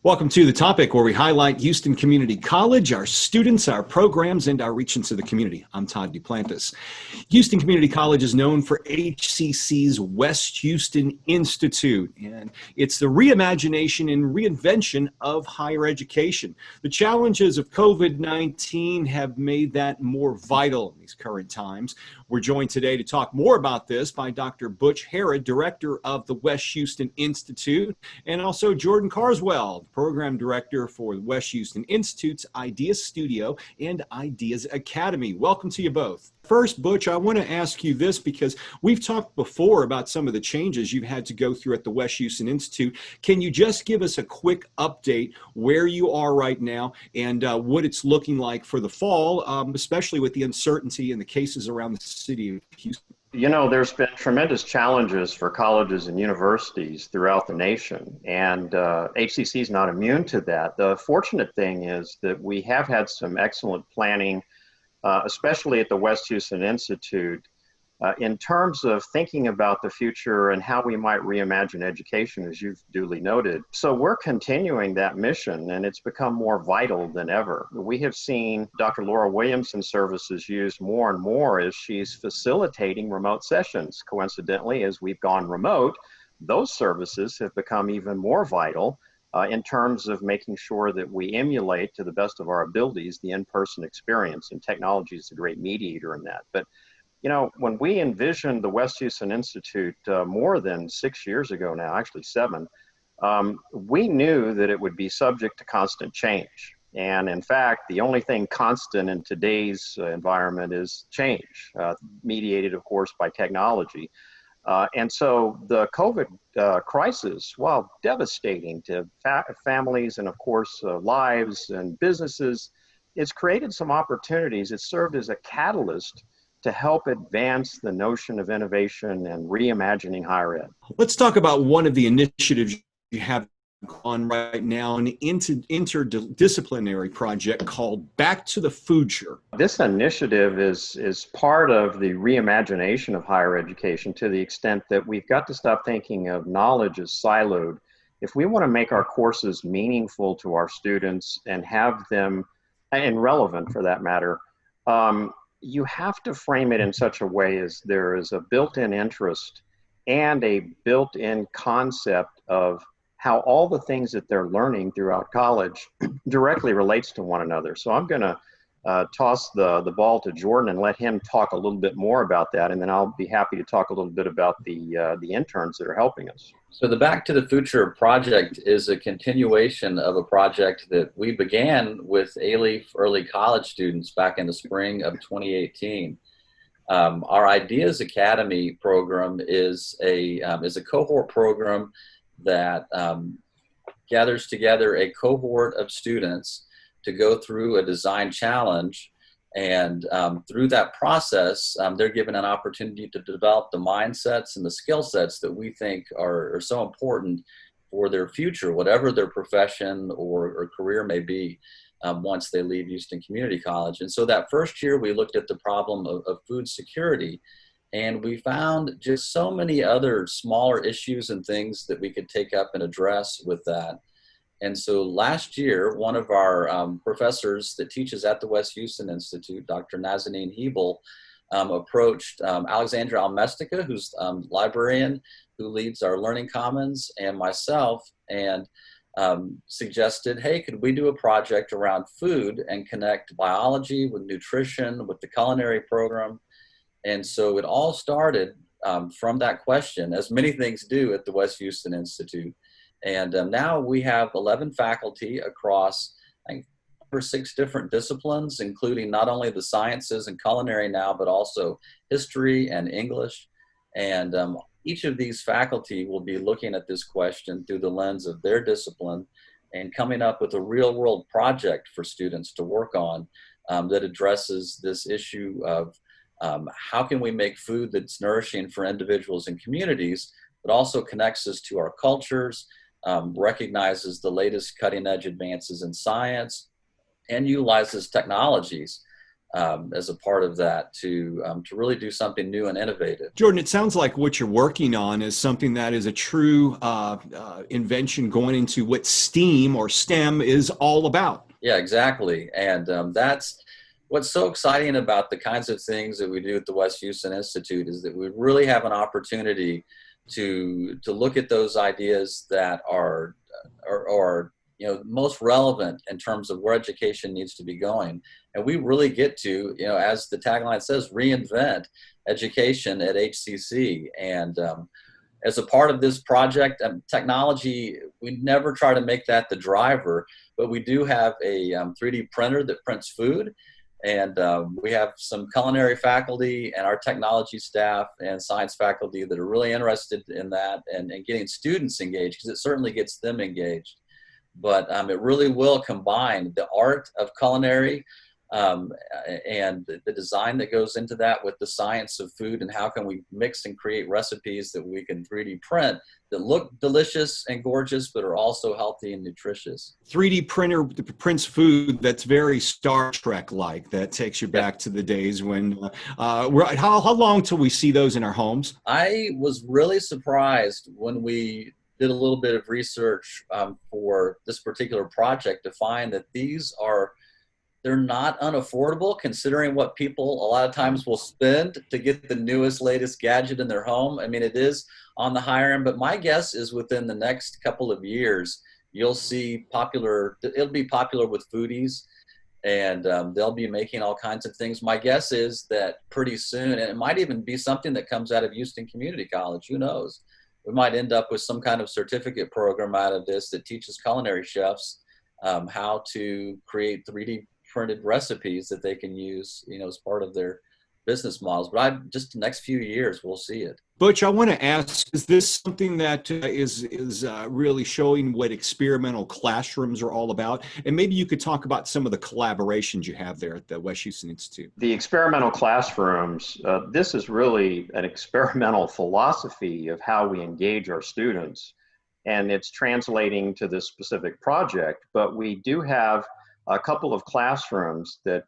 Welcome to The Topic, where we highlight Houston Community College, our students, our programs, and our reach into the community. I'm Todd Duplantis. Houston Community College is known for HCC's West Houston Institute, and it's the reimagination and reinvention of higher education. The challenges of COVID-19 have made that more vital in these current times. We're joined today to talk more about this by Dr. Butch, director of the West Houston Institute, and also Jordan Carswell, Program Director for the West Houston Institute's IDEAStudio and IDEAS Academy. Welcome to you both. First, Butch, I want to ask you this because we've talked before about some of the changes you've had to go through at the West Houston Institute. Can you just give us a quick update where you are right now and what it's looking like for the fall, especially with the uncertainty and the cases around the city of Houston? You know, there's been tremendous challenges for colleges and universities throughout the nation, and HCC is not immune to that. The fortunate thing is that we have had some excellent planning, especially at the West Houston Institute, in terms of thinking about the future and how we might reimagine education, as you've duly noted. So we're continuing that mission, and it's become more vital than ever. We have seen Dr. Laura Williamson's services used more and more as she's facilitating remote sessions. Coincidentally, as we've gone remote, those services have become even more vital in terms of making sure that we emulate to the best of our abilities the in-person experience, and technology is a great mediator in that. But you know, when we envisioned the West Houston Institute more than 6 years ago now, actually 7, we knew that it would be subject to constant change. And in fact, the only thing constant in today's environment is change, mediated, of course, by technology. And so the COVID crisis, while devastating to families and, of course, lives and businesses, it's created some opportunities. It served as a catalyst to help advance the notion of innovation and reimagining higher ed. Let's talk about one of the initiatives you have on right now, an interdisciplinary project called Back to the Future. This initiative is part of the reimagination of higher education, to the extent that we've got to stop thinking of knowledge as siloed. If we want to make our courses meaningful to our students and have them, and relevant for that matter, you have to frame it in such a way as there is a built-in interest and a built-in concept of how all the things that they're learning throughout college directly relates to one another. So I'm going to toss the ball to Jordan and let him talk a little bit more about that, and then I'll be happy to talk a little bit about the interns that are helping us. So the Back to the Future project is a continuation of a project that we began with A-Leaf early college students back in the spring of 2018. Our IDEAS Academy program is a cohort program that gathers together a cohort of students to go through a design challenge. And through that process, they're given an opportunity to develop the mindsets and the skill sets that we think are so important for their future, whatever their profession or career may be once they leave Houston Community College. And so that first year, we looked at the problem of food security, and we found just so many other smaller issues and things that we could take up and address with that. And so last year, one of our professors that teaches at the West Houston Institute, Dr. Nazanin Hebel, approached Alexandra Almestica, who's librarian who leads our Learning Commons, and myself, and suggested, hey, could we do a project around food and connect biology with nutrition, with the culinary program? And so it all started from that question, as many things do at the West Houston Institute. And now we have 11 faculty across, I think, 5 or 6 different disciplines, including not only the sciences and culinary now, but also history and English. And each of these faculty will be looking at this question through the lens of their discipline and coming up with a real-world project for students to work on that addresses this issue of how can we make food that's nourishing for individuals and communities, but also connects us to our cultures, recognizes the latest cutting edge advances in science, and utilizes technologies as a part of that to really do something new and innovative. Jordan, it sounds like what you're working on is something that is a true invention going into what STEAM or STEM is all about. Yeah, exactly. And that's what's so exciting about the kinds of things that we do at the Westin Institute, is that we really have an opportunity to look at those ideas that are most relevant in terms of where education needs to be going. And we really get to, as the tagline says, reinvent education at HCC. And as a part of this project, technology, we never try to make that the driver, but we do have a 3D printer that prints food. And we have some culinary faculty and our technology staff and science faculty that are really interested in that and getting students engaged, because it certainly gets them engaged. But it really will combine the art of culinary and the design that goes into that with the science of food, and how can we mix and create recipes that we can 3D print that look delicious and gorgeous, but are also healthy and nutritious. 3D printer prints food that's very Star Trek-like. That takes you back to the days when, how long till we see those in our homes? I was really surprised when we did a little bit of research for this particular project to find that they're not unaffordable, considering what people a lot of times will spend to get the newest, latest gadget in their home. I mean, it is on the higher end, but my guess is within the next couple of years, you'll see it'll be popular with foodies, and they'll be making all kinds of things. My guess is that pretty soon, and it might even be something that comes out of Houston Community College, who knows? We might end up with some kind of certificate program out of this that teaches culinary chefs how to create 3D printed recipes that they can use, as part of their business models. But just the next few years, we'll see it. Butch, I want to ask, is this something that is really showing what experimental classrooms are all about? And maybe you could talk about some of the collaborations you have there at the Westin Institute. The experimental classrooms, this is really an experimental philosophy of how we engage our students. And it's translating to this specific project. But we do have a couple of classrooms that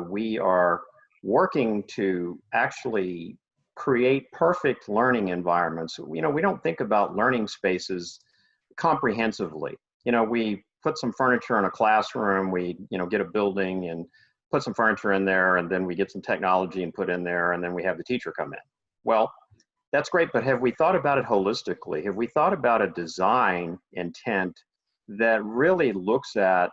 we are working to actually create perfect learning environments. We don't think about learning spaces comprehensively. We put some furniture in a classroom, we get a building and put some furniture in there, and then we get some technology and put in there, and then we have the teacher come in. Well, that's great, but have we thought about it holistically? Have we thought about a design intent that really looks at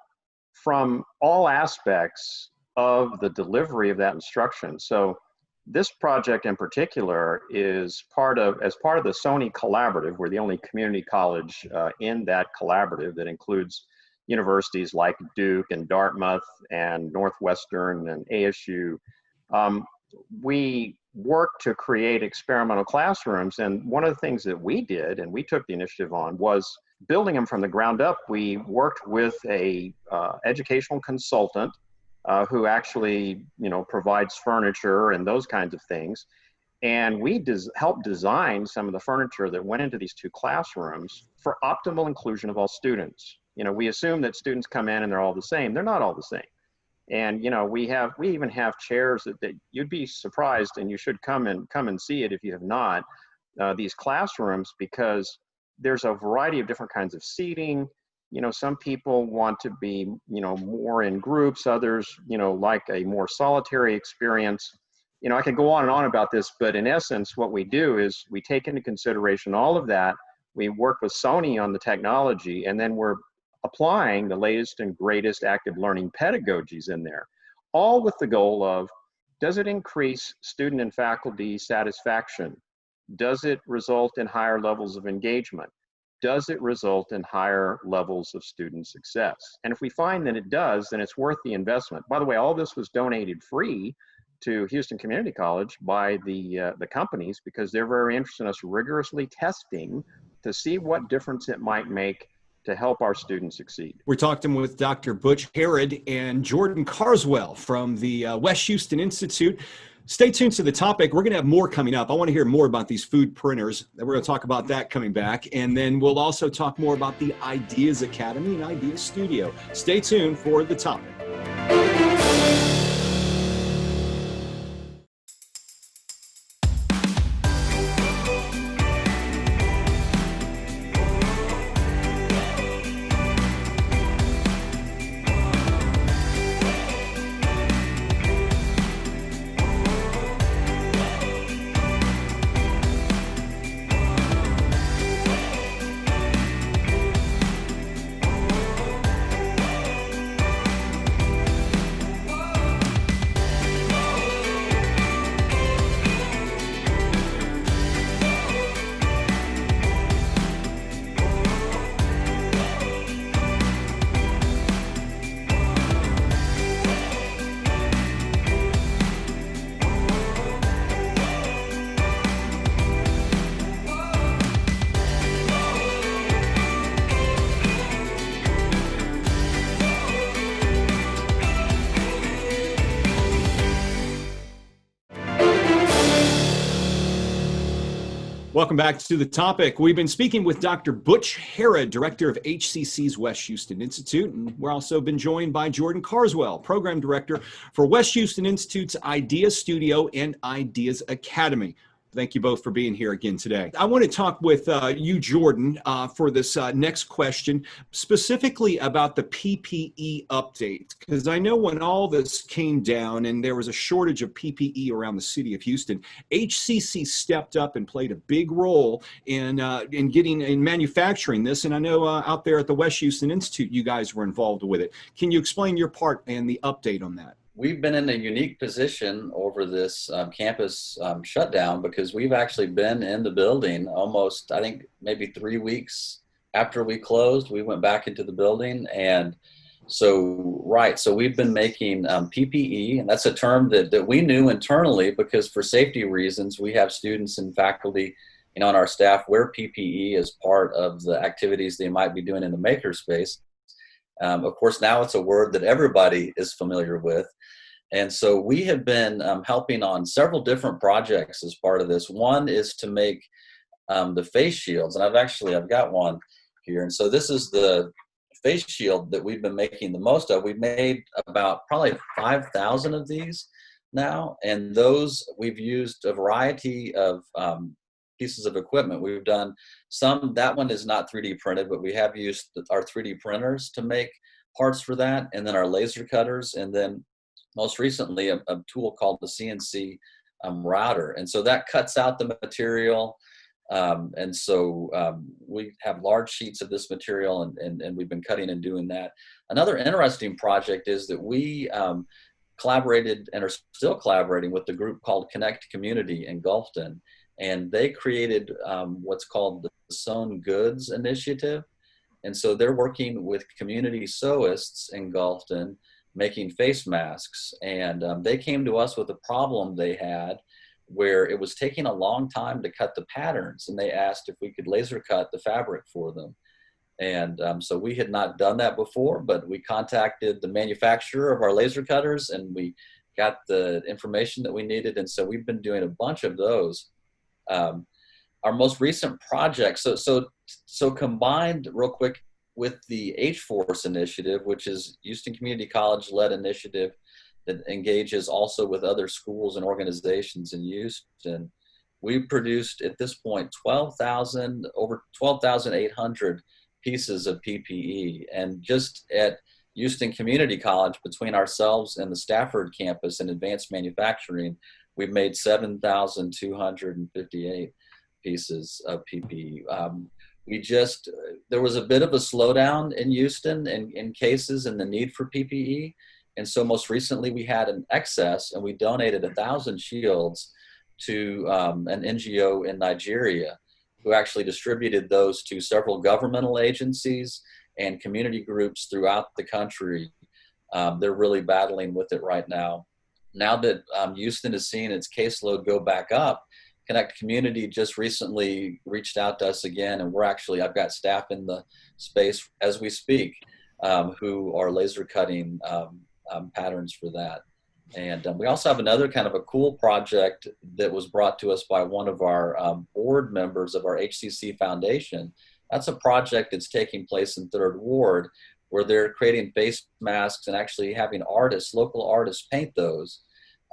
from all aspects of the delivery of that instruction? So this project in particular is as part of the Sony collaborative. We're the only community college in that collaborative that includes universities like Duke and Dartmouth and Northwestern and ASU. We worked to create experimental classrooms, and one of the things that we did, and we took the initiative on, was building them from the ground up. We worked with a educational consultant who actually, provides furniture and those kinds of things. And we helped design some of the furniture that went into these two classrooms for optimal inclusion of all students. We assume that students come in and they're all the same. They're not all the same. And, we even have chairs that you'd be surprised, and you should come and see it if you have not, these classrooms, because there's a variety of different kinds of seating. Some people want to be, more in groups, others, like a more solitary experience. I could go on and on about this, but in essence, what we do is we take into consideration all of that. We work with Sony on the technology, and then we're applying the latest and greatest active learning pedagogies in there, all with the goal of, does it increase student and faculty satisfaction? Does it result in higher levels of engagement? Does it result in higher levels of student success? And if we find that it does, then it's worth the investment. By the way, all this was donated free to Houston Community College by the companies, because they're very interested in us rigorously testing to see what difference it might make to help our students succeed. We're talking with Dr. Butch Herod and Jordan Carswell from the Westin Institute. Stay tuned to the topic. We're going to have more coming up. I want to hear more about these food printers. We're going to talk about that coming back. And then we'll also talk more about the Ideas Academy and IDEAStudio. Stay tuned for the topic. Welcome back to the topic. We've been speaking with Dr. Butch Harrod, director of HCC's West Houston Institute, and we're also been joined by Jordan Carswell, program director for West Houston Institute's IDEAStudio and IDEAS Academy. Thank you both for being here again today. I want to talk with you, Jordan, for this next question, specifically about the PPE update, because I know when all this came down and there was a shortage of PPE around the city of Houston, HCC stepped up and played a big role in manufacturing this. And I know out there at the West Houston Institute, you guys were involved with it. Can you explain your part and the update on that? We've been in a unique position over this campus shutdown because we've actually been in the building almost, I think, maybe 3 weeks after we closed. We went back into the building. And so we've been making PPE, and that's a term that we knew internally because for safety reasons, we have students and faculty on our staff wear PPE as part of the activities they might be doing in the makerspace. Of course, now it's a word that everybody is familiar with. And so we have been helping on several different projects as part of this. One is to make the face shields, and I've got one here. And so this is the face shield that we've been making the most of. We've made about probably 5,000 of these now, and those we've used a variety of pieces of equipment. We've done some, that one is not 3D printed, but we have used our 3D printers to make parts for that, and then our laser cutters, and then most recently a tool called the CNC router. And so that cuts out the material. And so we have large sheets of this material, and we've been cutting and doing that. Another interesting project is that we collaborated and are still collaborating with the group called Connect Community in Gulfton. And they created what's called the Sewn Goods Initiative. And so they're working with community sewists in Gulfton, making face masks. And they came to us with a problem they had where it was taking a long time to cut the patterns. And they asked if we could laser cut the fabric for them. And so we had not done that before, but we contacted the manufacturer of our laser cutters and we got the information that we needed. And so we've been doing a bunch of those. Our most recent project, so combined real quick with the H-Force initiative, which is Houston Community College led initiative that engages also with other schools and organizations in Houston, we produced at this point over 12,800 pieces of PPE. And just at Houston Community College, between ourselves and the Stafford campus in advanced manufacturing, we've made 7,258 pieces of PPE. There was a bit of a slowdown in Houston in cases and the need for PPE. And so most recently we had an excess and we donated 1,000 shields to an NGO in Nigeria who actually distributed those to several governmental agencies and community groups throughout the country. They're really battling with it right now. Now that Houston is seeing its caseload go back up, Connect Community just recently reached out to us again, and I've got staff in the space as we speak who are laser cutting patterns for that. And we also have another kind of a cool project that was brought to us by one of our board members of our HCC Foundation. That's a project that's taking place in Third Ward where they're creating face masks and actually having local artists paint those.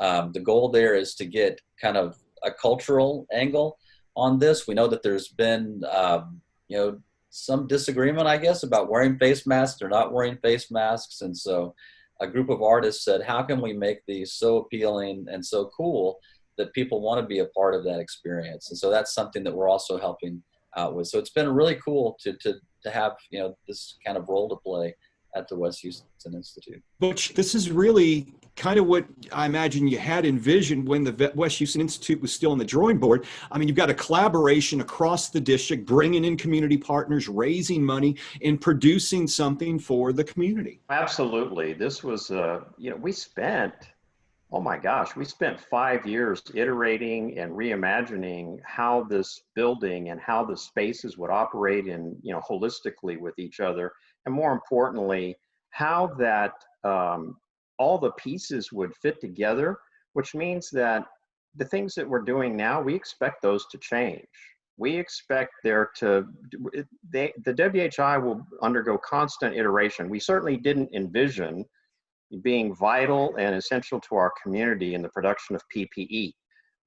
The goal there is to get kind of a cultural angle on this. We know that there's been, some disagreement, I guess, about wearing face masks or not wearing face masks. And so a group of artists said, how can we make these so appealing and so cool that people want to be a part of that experience? And so that's something that we're also helping out with. So it's been really cool to have, this kind of role to play at the West Houston Institute. Butch, this is really kind of what I imagine you had envisioned when the West Houston Institute was still on the drawing board. I mean, you've got a collaboration across the district, bringing in community partners, raising money, and producing something for the community. Absolutely. This was, we spent 5 years iterating and reimagining how this building and how the spaces would operate in, holistically with each other. And more importantly, how that all the pieces would fit together, which means that the things that we're doing now, we expect those to change. We expect there to, the WHI will undergo constant iteration. We certainly didn't envision being vital and essential to our community in the production of PPE.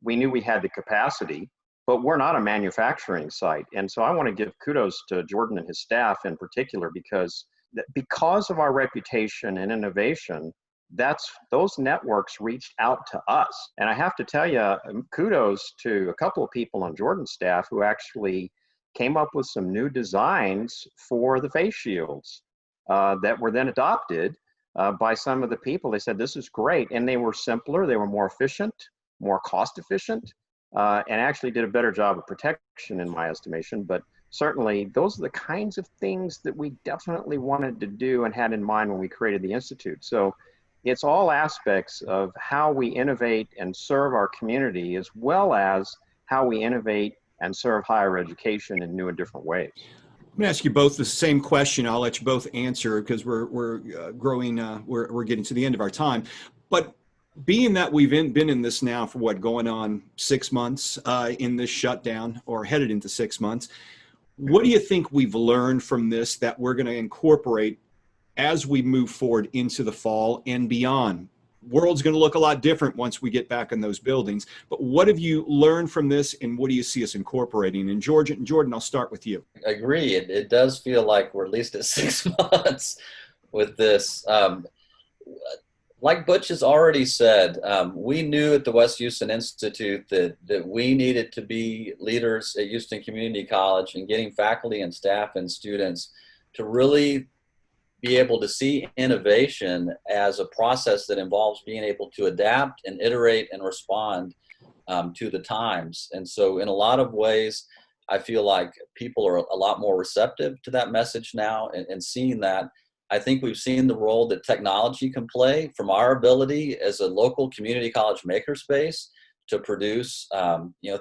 We knew we had the capacity, but we're not a manufacturing site. And so I want to give kudos to Jordan and his staff in particular, because of our reputation and innovation, those networks reached out to us. And I have to tell you, kudos to a couple of people on Jordan's staff who actually came up with some new designs for the face shields that were then adopted by some of the people. They said, this is great. And they were simpler, they were more efficient, more cost efficient, and actually did a better job of protection in my estimation. But certainly those are the kinds of things that we definitely wanted to do and had in mind when we created the Institute. So it's all aspects of how we innovate and serve our community, as well as how we innovate and serve higher education in new and different ways. I'm going to ask you both the same question. I'll let you both answer because we're getting to the end of our time. But being that we've been in this now for going on 6 months in this shutdown, or headed into 6 months, what do you think we've learned from this that we're going to incorporate as we move forward into the fall and beyond? World's going to look a lot different once we get back in those buildings. But what have you learned from this, and what do you see us incorporating? And Jordan, I'll start with you. I agree. It does feel like we're at least at 6 months with this. Like Butch has already said, we knew at the Westin Institute that we needed to be leaders at Houston Community College in getting faculty and staff and students to really be able to see innovation as a process that involves being able to adapt and iterate and respond to the times. And so in a lot of ways, I feel like people are a lot more receptive to that message now, and seeing that. I think we've seen the role that technology can play from our ability as a local community college makerspace to produce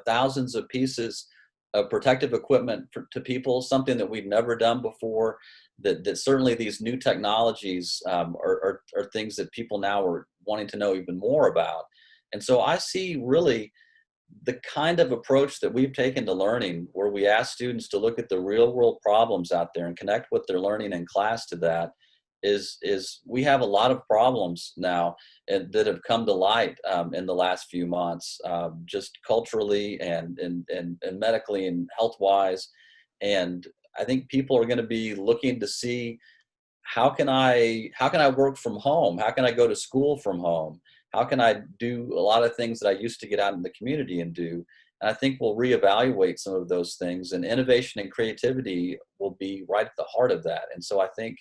thousands of pieces of protective equipment to people, something that we've never done before. That certainly these new technologies are things that people now are wanting to know even more about. And so I see really the kind of approach that we've taken to learning, where we ask students to look at the real world problems out there and connect what they're learning in class to that, is we have a lot of problems now that have come to light in the last few months, just culturally and medically and health wise. And I think people are going to be looking to see, how can I work from home? How can I go to school from home? How can I do a lot of things that I used to get out in the community and do? And I think we'll reevaluate some of those things, and innovation and creativity will be right at the heart of that. And so I think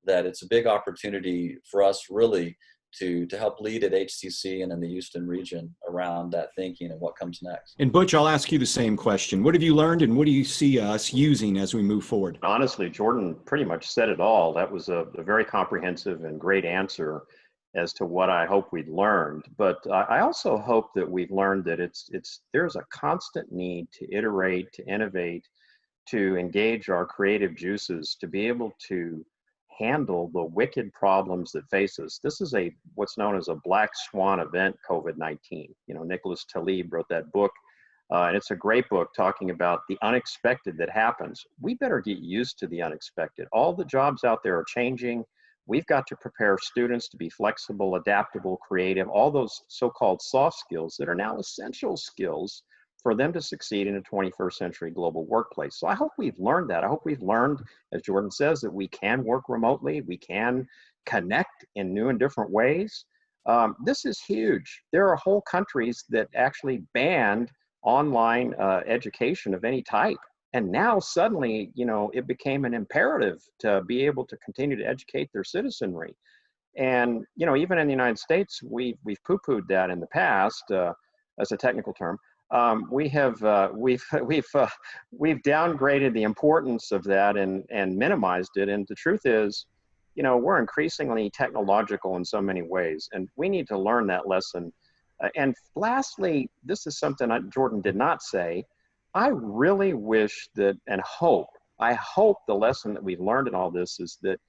that it's a big opportunity for us really to help lead at HCC and in the Houston region around that thinking and what comes next. And Butch, I'll ask you the same question. What have you learned, and what do you see us using as we move forward? Honestly, Jordan pretty much said it all. That was a very comprehensive and great answer as to what I hope we'd learned. But I also hope that we've learned that there's a constant need to iterate, to innovate, to engage our creative juices, to be able to handle the wicked problems that face us. This is what's known as a black swan event, COVID-19. Nicholas Taleb wrote that book, and it's a great book talking about the unexpected that happens. We better get used to the unexpected. All the jobs out there are changing. We've got to prepare students to be flexible, adaptable, creative, all those so-called soft skills that are now essential skills for them to succeed in a 21st century global workplace. So I hope we've learned that. I hope we've learned, as Jordan says, that we can work remotely, we can connect in new and different ways. This is huge. There are whole countries that actually banned online education of any type. And now suddenly, it became an imperative to be able to continue to educate their citizenry. And, even in the United States, we've poo-pooed that in the past as a technical term. We've downgraded the importance of that and minimized it. And the truth is, we're increasingly technological in so many ways, and we need to learn that lesson. And lastly, this is something Jordan did not say. I really wish that, and I hope the lesson that we've learned in all this is that,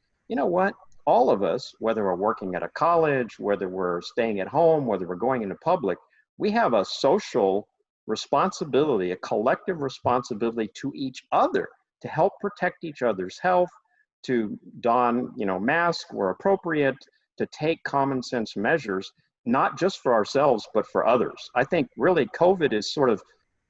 all of us, whether we're working at a college, whether we're staying at home, whether we're going into public, we have a social responsibility, a collective responsibility to each other to help protect each other's health, to don, masks where appropriate, to take common sense measures, not just for ourselves, but for others. I think really COVID has sort of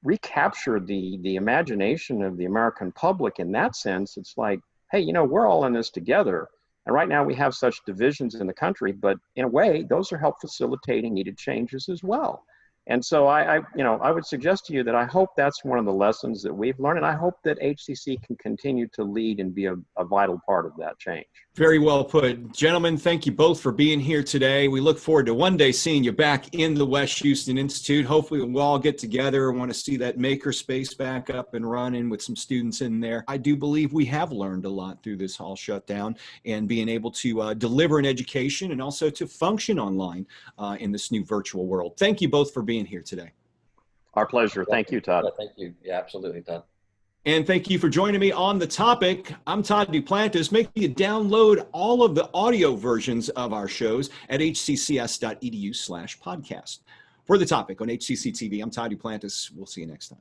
recaptured the imagination of the American public in that sense. It's like, hey, we're all in this together. And right now we have such divisions in the country, but in a way, those are help facilitating needed changes as well. And so I would suggest to you that I hope that's one of the lessons that we've learned, and I hope that HCC can continue to lead and be a vital part of that change. Very well put. Gentlemen, thank you both for being here today. We look forward to one day seeing you back in the Westin Institute. Hopefully we'll all get together. I want to see that makerspace back up and running with some students in there. I do believe we have learned a lot through this hall shutdown and being able to deliver an education and also to function online in this new virtual world. Thank you both for being here today. Our pleasure. Thank you, Todd. Yeah, thank you. Yeah, absolutely, Todd. And thank you for joining me on the topic. I'm Todd Duplantis. Make sure you download all of the audio versions of our shows at hccs.edu/podcast. For the topic on HCC TV, I'm Todd Duplantis. We'll see you next time.